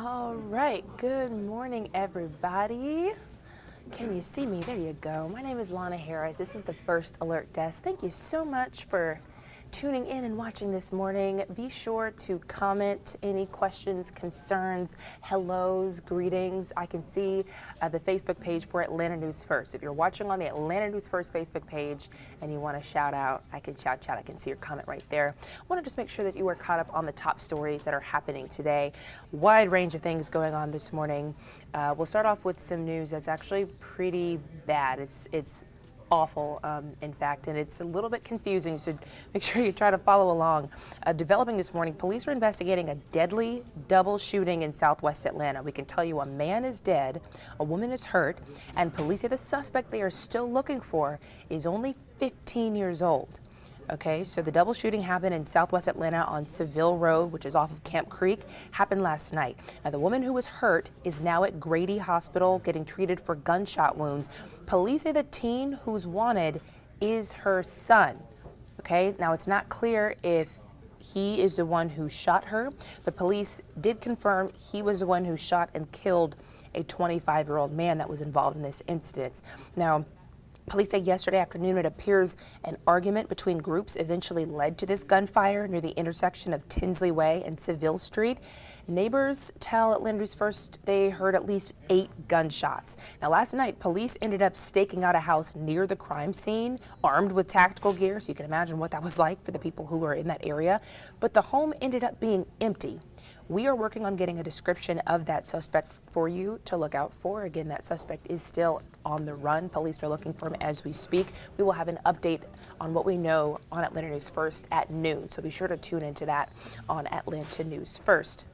All right, good morning, everybody. Can you see me? There you go. My name is Lana Harris. This is the First Alert Desk. Thank you so much for tuning in and watching this morning. Be sure to comment any questions, concerns, hellos, greetings. I can see the Facebook page for Atlanta News First. If you're watching on the Atlanta News First Facebook page and you want to shout out, I can shout. I can see your comment right there. I want to just make sure that you are caught up on the top stories that are happening today. Wide range of things going on this morning. We'll start off with some news that's actually pretty bad. It's awful, in fact, and it's a little bit confusing, so make sure you try to follow along. Developing this morning, police are investigating a deadly double shooting in southwest Atlanta. We can tell you a man is dead, a woman is hurt, and police say the suspect they are still looking for is only 15 years old. Okay, so the double shooting happened in southwest Atlanta on Seville Road, which is off of Camp Creek, happened last night. Now, the woman who was hurt is now at Grady Hospital getting treated for gunshot wounds. Police say the teen who's wanted is her son. Okay, now it's not clear if he is the one who shot her, but police did confirm he was the one who shot and killed a 25-year-old man that was involved in this incident. Now, police say yesterday afternoon it appears an argument between groups eventually led to this gunfire near the intersection of Tinsley Way and Seville Street. Neighbors tell Atlanta News First they heard at least 8 gunshots. Now, last night, police ended up staking out a house near the crime scene, armed with tactical gear, so you can imagine what that was like for the people who were in that area. But the home ended up being empty. We are working on getting a description of that suspect for you to look out for. Again, that suspect is still on the run. Police are looking for him as we speak. We will have an update on what we know on Atlanta News First at noon, so be sure to tune into that on Atlanta News First.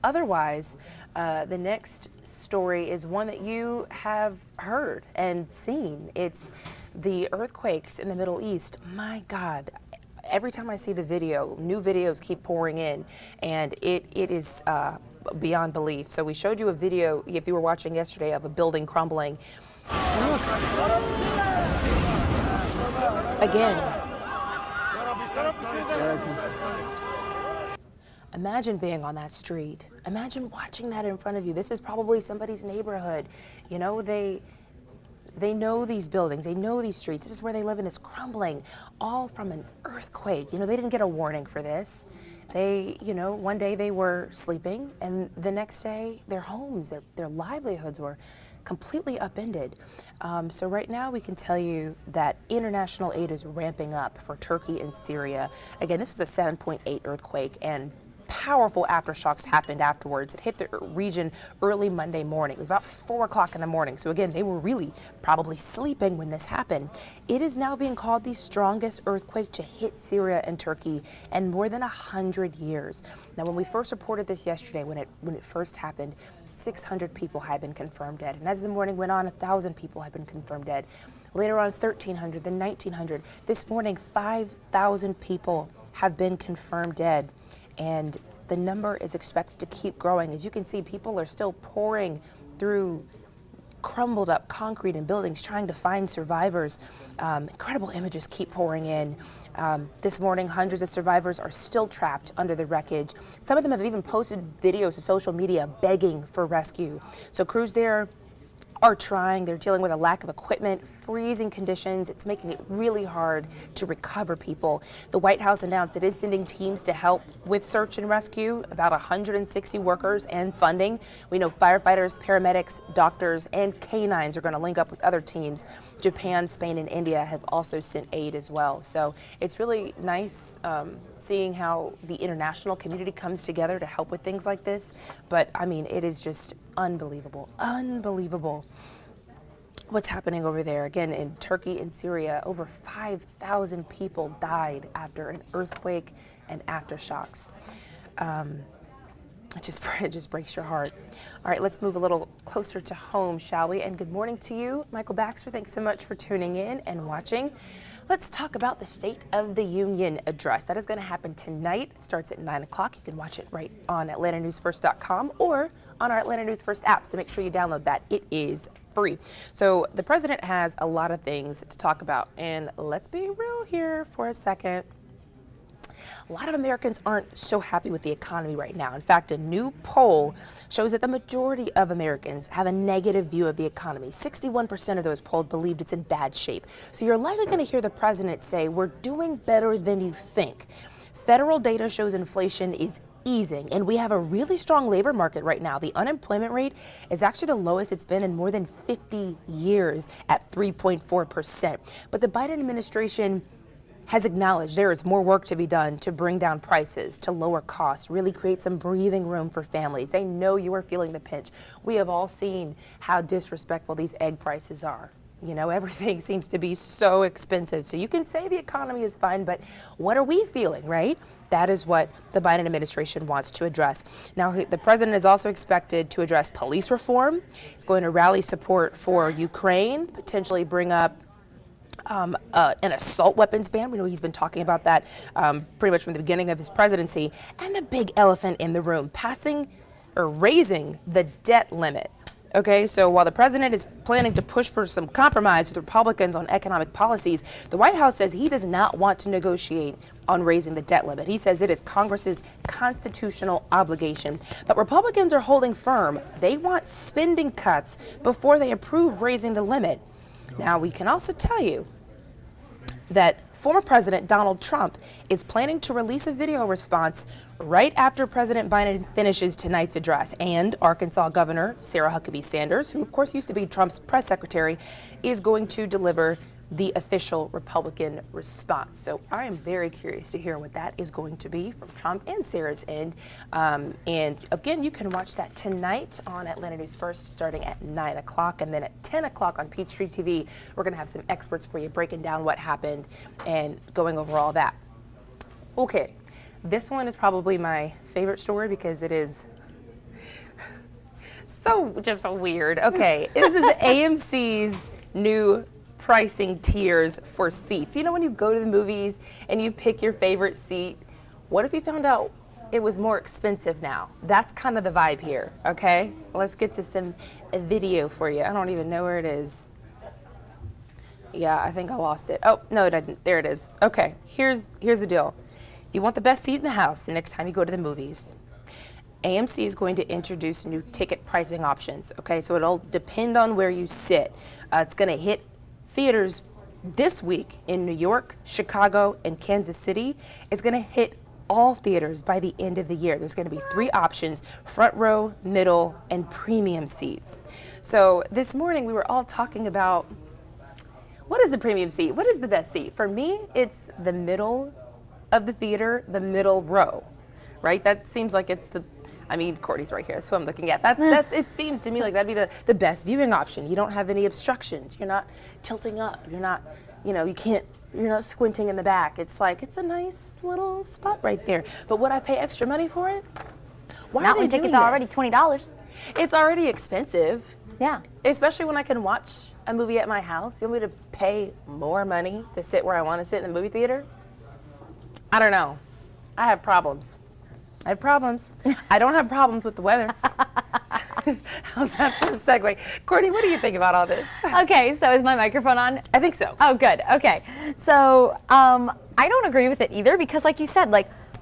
Otherwise, the next story is one that you have heard and seen. It's the earthquakes in the Middle East. My God. Every time I see the video, new videos keep pouring in, and it is beyond belief. So we showed you a video, if you were watching yesterday, of a building crumbling. And look, again, imagine being on that street. Imagine watching that in front of you. This is probably somebody's neighborhood. You know, they know these buildings, they know these streets. This is where they live, and it's crumbling, all from an earthquake. You know, they didn't get a warning for this. They, you know, one day they were sleeping, and the next day their homes, their livelihoods were completely upended. So right now we can tell you that international aid is ramping up for Turkey and Syria. Again, this was a 7.8 earthquake, and powerful aftershocks happened afterwards. It hit the region early Monday morning. It was about 4 o'clock in the morning. So again, they were really probably sleeping when this happened. It is now being called the strongest earthquake to hit Syria and Turkey in more than 100 years. Now, when we first reported this yesterday, when it first happened, 600 people had been confirmed dead. And as the morning went on, 1,000 people had been confirmed dead. Later on, 1,300, then 1,900. This morning, 5,000 people have been confirmed dead. And the number is expected to keep growing. As you can see, people are still pouring through crumbled up concrete and buildings trying to find survivors. Incredible images keep pouring in. This morning, hundreds of survivors are still trapped under the wreckage. Some of them have even posted videos to social media begging for rescue. So crews there are trying. They're dealing with a lack of equipment, freezing conditions. It's making it really hard to recover people. The White House announced it is sending teams to help with search and rescue, about 160 workers and funding. We know firefighters, paramedics, doctors, and canines are going to link up with other teams. Japan, Spain, and India have also sent aid as well. So it's really nice seeing how the international community comes together to help with things like this. But I mean, it is just unbelievable, unbelievable what's happening over there. Again, in Turkey and Syria, over 5,000 people died after an earthquake and aftershocks. It just breaks your heart. All right, let's move a little closer to home, shall we? And good morning to you, Michael Baxter. Thanks so much for tuning in and watching. Let's talk about the State of the Union address. That is going to happen tonight. It starts at 9 o'clock. You can watch it right on AtlantaNewsFirst.com or on our Atlanta News First app. So make sure you download that. It is free. So the president has a lot of things to talk about. And let's be real here for a second. A lot of Americans aren't so happy with the economy right now. In fact, a new poll shows that the majority of Americans have a negative view of the economy. 61% of those polled believed it's in bad shape. So you're likely going to hear the president say, we're doing better than you think. Federal data shows inflation is easing, and we have a really strong labor market right now. The unemployment rate is actually the lowest it's been in more than 50 years at 3.4%. But the Biden administration has acknowledged there is more work to be done to bring down prices, to lower costs, really create some breathing room for families. They know you are feeling the pinch. We have all seen how disrespectful these egg prices are. You know, everything seems to be so expensive. So you can say the economy is fine, but what are we feeling, right? That is what the Biden administration wants to address. Now, the president is also expected to address police reform. He's going to rally support for Ukraine, potentially bring up an assault weapons ban. We know he's been talking about that pretty much from the beginning of his presidency. And the big elephant in the room, raising the debt limit. Okay, so while the president is planning to push for some compromise with Republicans on economic policies, the White House says he does not want to negotiate on raising the debt limit. He says it is Congress's constitutional obligation. But Republicans are holding firm. They want spending cuts before they approve raising the limit. Now, we can also tell you that former President Donald Trump is planning to release a video response right after President Biden finishes tonight's address. And Arkansas Governor Sarah Huckabee Sanders, who of course used to be Trump's press secretary, is going to deliver the official Republican response. So I am very curious to hear what that is going to be from Trump and Sarah's end. And again, you can watch that tonight on Atlanta News First starting at 9 o'clock. And then at 10 o'clock on Peachtree TV, we're going to have some experts for you breaking down what happened and going over all that. Okay, this one is probably my favorite story because it is so weird. Okay, this is AMC's new pricing tiers for seats. You know when you go to the movies and you pick your favorite seat, what if you found out it was more expensive now? That's kind of the vibe here, okay? Let's get to some video for you. I don't even know where it is. Yeah, I think I lost it. Oh, no, it didn't. There it is. Okay, here's the deal. If you want the best seat in the house the next time you go to the movies, AMC is going to introduce new ticket pricing options, okay? So it'll depend on where you sit. It's going to hit theaters this week in New York, Chicago, and Kansas City. It's going to hit all theaters by the end of the year. There's going to be 3 options: front row, middle, and premium seats. So this morning we were all talking about, what is the premium seat? What is the best seat? For me, it's the middle of the theater, the middle row, right? That seems like it's Courtney's right here, that's who I'm looking at. That's it seems to me like that'd be the best viewing option. You don't have any obstructions. You're not tilting up. You're not, you're not squinting in the back. It's like, it's a nice little spot right there. But would I pay extra money for it? Not when tickets are already $20. It's already expensive. Yeah. Especially when I can watch a movie at my house. You want me to pay more money to sit where I want to sit in the movie theater? I don't know. I have problems. I don't have problems with the weather. How's that for a segue? Courtney, what do you think about all this? Okay, so is my microphone on? I think so. Oh, good. Okay. So I don't agree with it either because, like you said,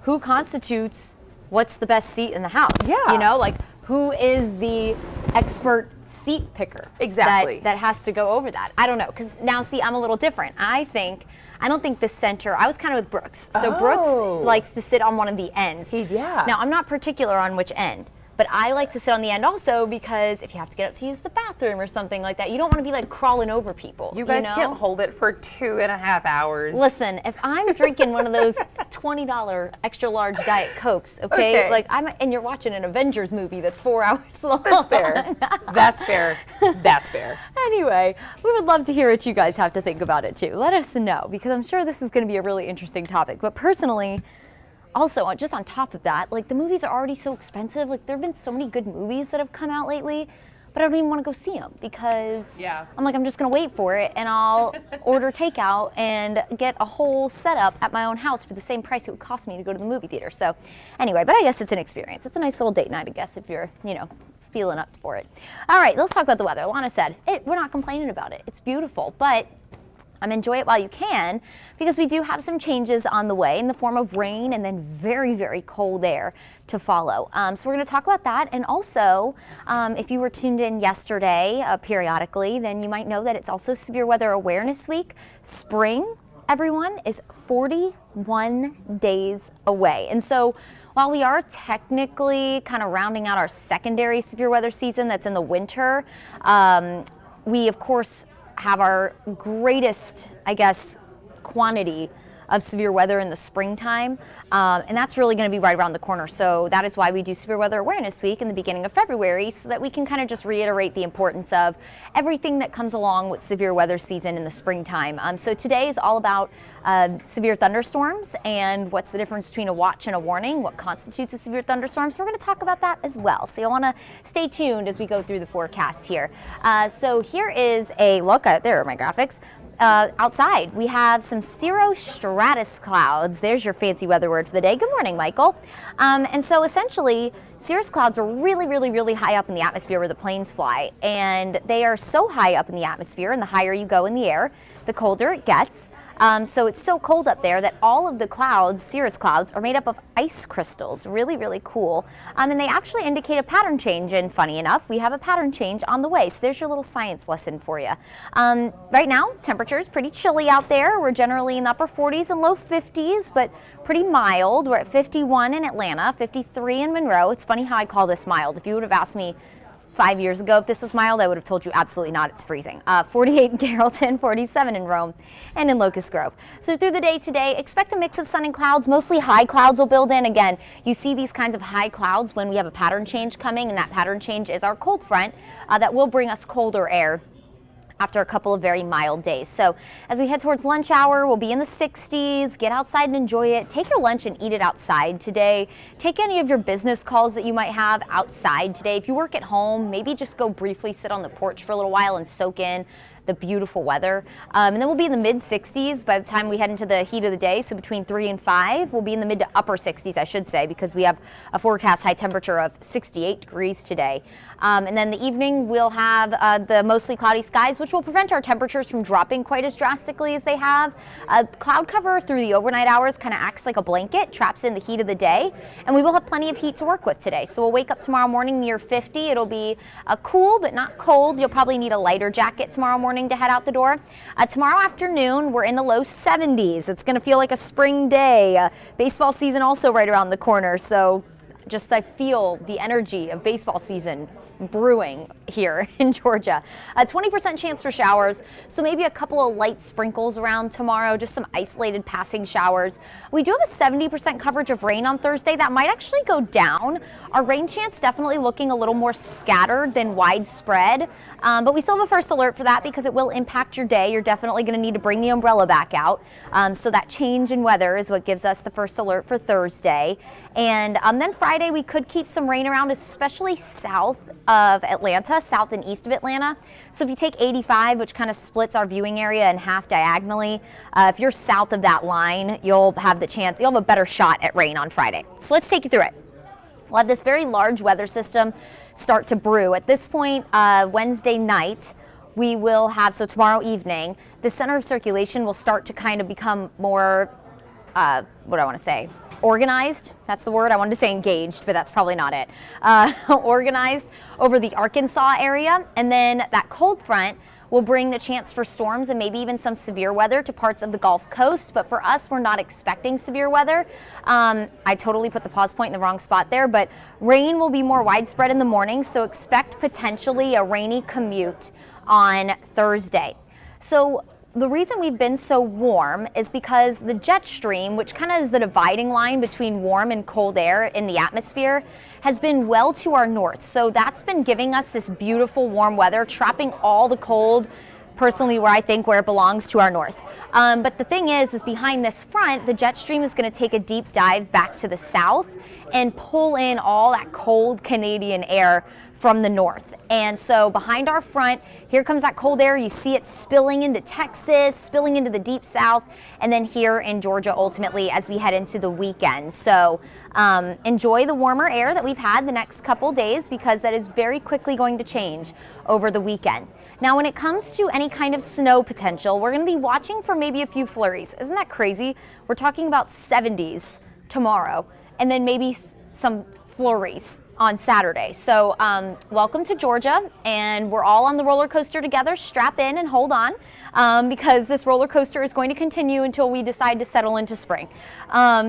who constitutes what's the best seat in the house? Yeah. Who is the expert seat picker? Exactly. That has to go over that. I don't know, because now, see, I'm a little different. I don't think the center, I was kind of with Brooks. So Brooks likes to sit on one of the ends. Yeah. Now, I'm not particular on which end, but I like to sit on the end also because if you have to get up to use the bathroom or something like that, you don't want to be crawling over people. You guys can't hold it for 2.5 hours. Listen, if I'm drinking one of those $20 extra large Diet Cokes, okay. And you're watching an Avengers movie that's 4 hours long. That's fair. That's fair. Anyway, we would love to hear what you guys have to think about it too. Let us know, because I'm sure this is going to be a really interesting topic. But personally, also, just on top of that, the movies are already so expensive. There have been so many good movies that have come out lately, but I don't even want to go see them because I'm just going to wait for it and I'll order takeout and get a whole setup at my own house for the same price it would cost me to go to the movie theater. So anyway, but I guess it's an experience. It's a nice little date night, I guess, if you're, feeling up for it. All right, let's talk about the weather. Lana said, we're not complaining about it. It's beautiful, but Enjoy it while you can, because we do have some changes on the way in the form of rain and then very, very cold air to follow. So we're going to talk about that. And also, if you were tuned in yesterday periodically, then you might know that it's also Severe Weather Awareness Week. Spring, everyone, is 41 days away. And so while we are technically kind of rounding out our secondary severe weather season that's in the winter, we, of course, have our greatest, I guess, quantity of severe weather in the springtime, and that's really going to be right around the corner. So that is why we do Severe Weather Awareness Week in the beginning of February, so that we can kind of just reiterate the importance of everything that comes along with severe weather season in the springtime. So today is all about severe thunderstorms and what's the difference between a watch and a warning, what constitutes a severe thunderstorm. So we're going to talk about that as well. So you'll want to stay tuned as we go through the forecast here. So here is a look at, there are my graphics. Outside, we have some cirrostratus clouds. There's your fancy weather word for the day. Good morning, Michael. And so essentially, cirrus clouds are really, really, really high up in the atmosphere where the planes fly. And they are so high up in the atmosphere, and the higher you go in the air, the colder it gets. So it's so cold up there that all of the clouds, cirrus clouds, are made up of ice crystals. Really, really cool. And they actually indicate a pattern change. And funny enough, we have a pattern change on the way. So there's your little science lesson for you. Right now, temperature is pretty chilly out there. We're generally in the upper 40s and low 50s, but pretty mild. We're at 51 in Atlanta, 53 in Monroe. It's funny how I call this mild. If you would have asked me 5 years ago if this was mild, I would have told you absolutely not, it's freezing. 48 in Carrollton, 47 in Rome, and in Locust Grove. So through the day today, expect a mix of sun and clouds. Mostly high clouds will build in. Again, you see these kinds of high clouds when we have a pattern change coming, and that pattern change is our cold front that will bring us colder air after a couple of very mild days. So as we head towards lunch hour, we'll be in the 60s. Get outside and enjoy it. Take your lunch and eat it outside today. Take any of your business calls that you might have outside today. If you work at home, maybe just go briefly sit on the porch for a little while and soak in the beautiful weather. And then we'll be in the mid 60s by the time we head into the heat of the day. So between 3 and 5, we'll be in the mid to upper 60s, I should say, because we have a forecast high temperature of 68 degrees today. And then the evening, we'll have the mostly cloudy skies, which will prevent our temperatures from dropping quite as drastically as they have. Cloud cover through the overnight hours kind of acts like a blanket, traps in the heat of the day, and we will have plenty of heat to work with today. So we'll wake up tomorrow morning near 50. It'll be cool, but not cold. You'll probably need a lighter jacket tomorrow morning to head out the door. Tomorrow afternoon, we're in the low 70s. It's going to feel like a spring day. Baseball season also right around the corner, so just I feel the energy of baseball season brewing here in Georgia. A 20% chance for showers, so maybe a couple of light sprinkles around tomorrow, just some isolated passing showers. We do have a 70% coverage of rain on Thursday. That might actually go down. Our rain chance definitely looking a little more scattered than widespread, but we still have a first alert for that because it will impact your day. You're definitely going to need to bring the umbrella back out. So that change in weather is what gives us the first alert for Thursday. And then Friday, we could keep some rain around, especially south of Atlanta, south and east of Atlanta. So if you take 85, which kind of splits our viewing area in half diagonally, if you're south of that line, you'll have a better shot at rain on Friday. So let's take you through it. We'll have this very large weather system start to brew. At this point, Wednesday night, we will have, so tomorrow evening, the center of circulation will start to kind of become more, organized. That's the word. I wanted to say engaged, but that's probably not it. Organized over the Arkansas area. And then that cold front will bring the chance for storms and maybe even some severe weather to parts of the Gulf Coast. But for us, we're not expecting severe weather. I totally put the pause point in the wrong spot there, but rain will be more widespread in the morning. So expect potentially a rainy commute on Thursday. So the reason we've been so warm is because the jet stream, which kind of is the dividing line between warm and cold air in the atmosphere, has been well to our north. So that's been giving us this beautiful warm weather, trapping all the cold, personally where it belongs, to our north. But the thing is behind this front, the jet stream is going to take a deep dive back to the south and pull in all that cold Canadian air from the north. And so behind our front, here comes that cold air. You see it spilling into Texas, spilling into the deep south, and then here in Georgia ultimately as we head into the weekend. So enjoy the warmer air that we've had the next couple days, because that is very quickly going to change over the weekend. Now, when it comes to any kind of snow potential, we're going to be watching for maybe a few flurries. Isn't that crazy? We're talking about 70s tomorrow, and then maybe some flurries on Saturday. So welcome to Georgia, and we're all on the roller coaster together. Strap in and hold on, because this roller coaster is going to continue until we decide to settle into spring.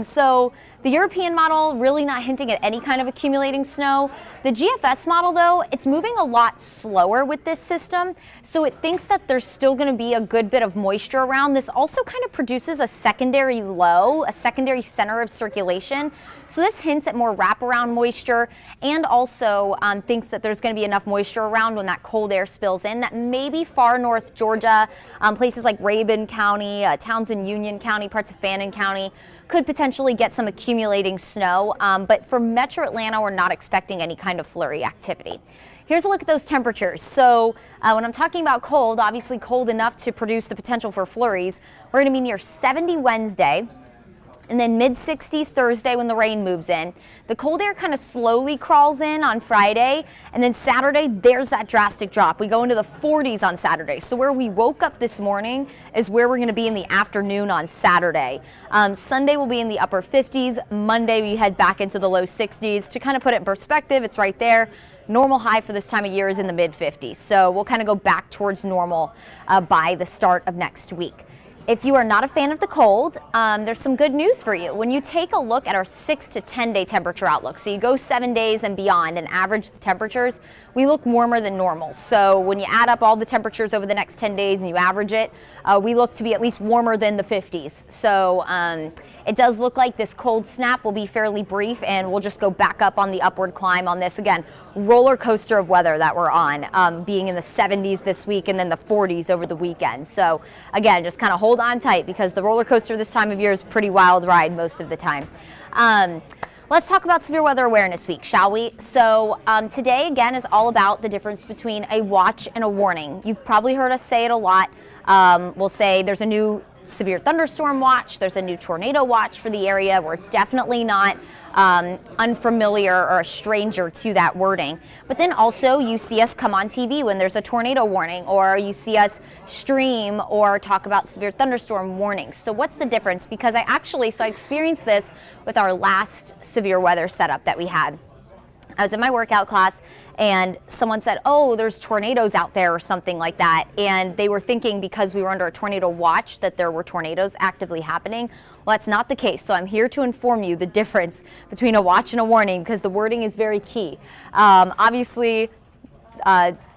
So the European model really not hinting at any kind of accumulating snow. The GFS model, though, it's moving a lot slower with this system, so it thinks that there's still going to be a good bit of moisture around. This also kind of produces a secondary low, a secondary center of circulation. So this hints at more wraparound moisture, and also thinks that there's going to be enough moisture around when that cold air spills in, that maybe far north Georgia, places like Rabun County, Townsend Union County, parts of Fannin County, could potentially get some accumulating snow. But for Metro Atlanta, we're not expecting any kind of flurry activity. Here's a look at those temperatures. So when I'm talking about cold, obviously cold enough to produce the potential for flurries, we're going to be near 70 Wednesday, and then mid-60s Thursday when the rain moves in. The cold air kind of slowly crawls in on Friday, and then Saturday, there's that drastic drop. We go into the 40s on Saturday. So where we woke up this morning is where we're going to be in the afternoon on Saturday. Sunday will be in the upper 50s. Monday, we head back into the low 60s. To kind of put it in perspective, it's right there. Normal high for this time of year is in the mid-50s. So we'll kind of go back towards normal by the start of next week. If you are not a fan of the cold, there's some good news for you. When you take a look at our 6 to 10 day temperature outlook, so you go 7 days and beyond and average the temperatures, we look warmer than normal. So when you add up all the temperatures over the next 10 days and you average it, we look to be at least warmer than the 50s. So it does look like this cold snap will be fairly brief, and we'll just go back up on the upward climb on this. Again, roller coaster of weather that we're on, being in the 70s this week and then the 40s over the weekend. So again, just kind of hold on tight, because the roller coaster this time of year is a pretty wild ride most of the time. Let's talk about Severe Weather Awareness Week, shall we? So today, again, is all about the difference between a watch and a warning. You've probably heard us say it a lot. We'll say there's a new severe thunderstorm watch, there's a new tornado watch for the area. We're definitely not unfamiliar or a stranger to that wording. But then also you see us come on TV when there's a tornado warning, or you see us stream or talk about severe thunderstorm warnings. So what's the difference? Because I experienced this with our last severe weather setup that we had. I was in my workout class and someone said, oh, there's tornadoes out there or something like that. And they were thinking because we were under a tornado watch that there were tornadoes actively happening. Well, that's not the case. So I'm here to inform you the difference between a watch and a warning, because the wording is very key. Obviously,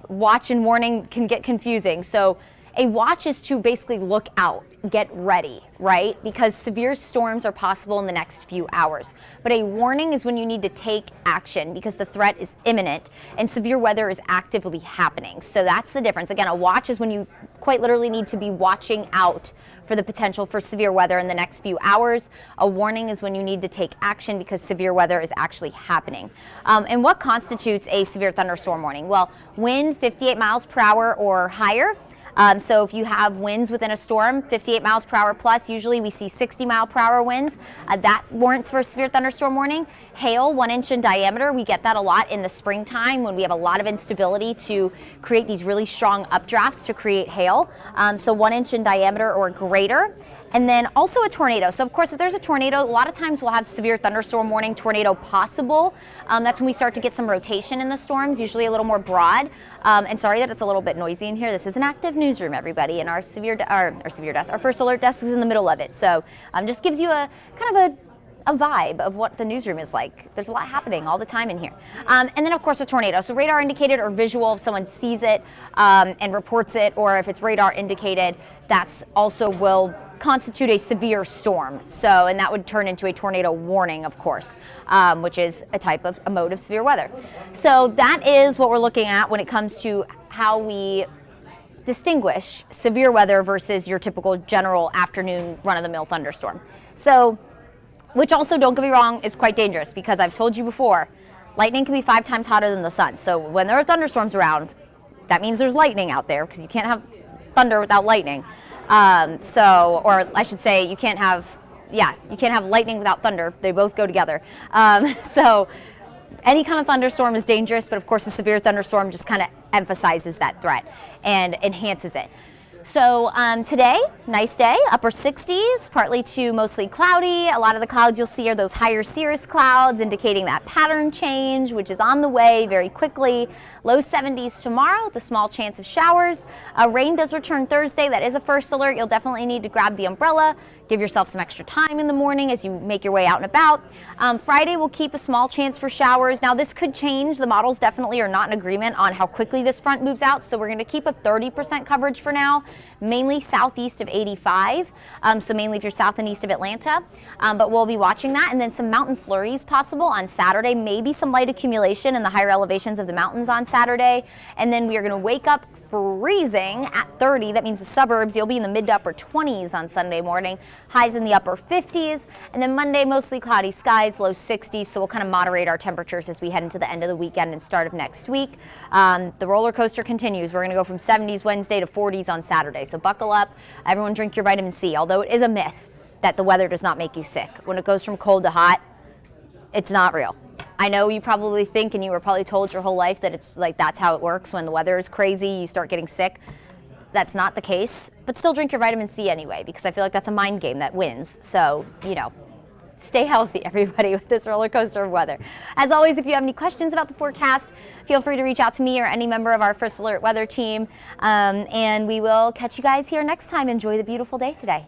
watch and warning can get confusing. So a watch is to basically look out, get ready, right? Because severe storms are possible in the next few hours. But a warning is when you need to take action because the threat is imminent and severe weather is actively happening. So that's the difference. Again, a watch is when you quite literally need to be watching out for the potential for severe weather in the next few hours. A warning is when you need to take action because severe weather is actually happening. And what constitutes a severe thunderstorm warning? Well, wind 58 miles per hour or higher. So if you have winds within a storm, 58 miles per hour plus, usually we see 60 mile per hour winds. That warrants for a severe thunderstorm warning. Hail, 1 inch in diameter, we get that a lot in the springtime when we have a lot of instability to create these really strong updrafts to create hail. So 1 inch in diameter or greater. And then also a tornado. So of course, if there's a tornado, a lot of times we'll have severe thunderstorm warning, tornado possible. That's when we start to get some rotation in the storms, usually a little more broad. And sorry that it's a little bit noisy in here. This is an active newsroom, everybody, and our first alert desk is in the middle of it. So just gives you a kind of a vibe of what the newsroom is like. There's a lot happening all the time in here. And then of course a tornado. So radar indicated or visual, if someone sees it and reports it, or if it's radar indicated, that's also will constitute a severe storm. So, and that would turn into a tornado warning, of course, which is a mode of severe weather. So that is what we're looking at when it comes to how we distinguish severe weather versus your typical general afternoon run-of-the-mill thunderstorm. So, which also, don't get me wrong, is quite dangerous because I've told you before, Lightning can be 5 times hotter than the sun. So when there are thunderstorms around, that means there's lightning out there, because you can't have thunder without lightning. Or I should say, you can't have lightning without thunder. They both go together. So any kind of thunderstorm is dangerous, but of course a severe thunderstorm just kind of emphasizes that threat and enhances it. So today, nice day, upper 60s, partly to mostly cloudy. A lot of the clouds you'll see are those higher cirrus clouds, indicating that pattern change, which is on the way very quickly. Low 70s tomorrow with a small chance of showers. Rain does return Thursday. That is a first alert. You'll definitely need to grab the umbrella. Give yourself some extra time in the morning as you make your way out and about. Friday will keep a small chance for showers. Now this could change. The models definitely are not in agreement on how quickly this front moves out, so we're going to keep a 30% coverage for now, mainly southeast of 85, so mainly if you're south and east of Atlanta. But we'll be watching that, and then some mountain flurries possible on Saturday, maybe some light accumulation in the higher elevations of the mountains on Saturday, and then we are going to wake up freezing at 30. That means the suburbs, you'll be in the mid to upper 20s on Sunday morning, highs in the upper 50s, and then Monday mostly cloudy skies, low 60s, so we'll kind of moderate our temperatures as we head into the end of the weekend and start of next week. The roller coaster continues. We're going to go from 70s Wednesday to 40s on Saturday, so buckle up. Everyone drink your vitamin C, although it is a myth that the weather does not make you sick. When it goes from cold to hot, it's not real. I know you probably think, and you were probably told your whole life, that it's like that's how it works. When the weather is crazy, you start getting sick. That's not the case, but still drink your vitamin C anyway, because I feel like that's a mind game that wins. So, stay healthy, everybody, with this roller coaster of weather. As always, if you have any questions about the forecast, feel free to reach out to me or any member of our First Alert weather team, and we will catch you guys here next time. Enjoy the beautiful day today.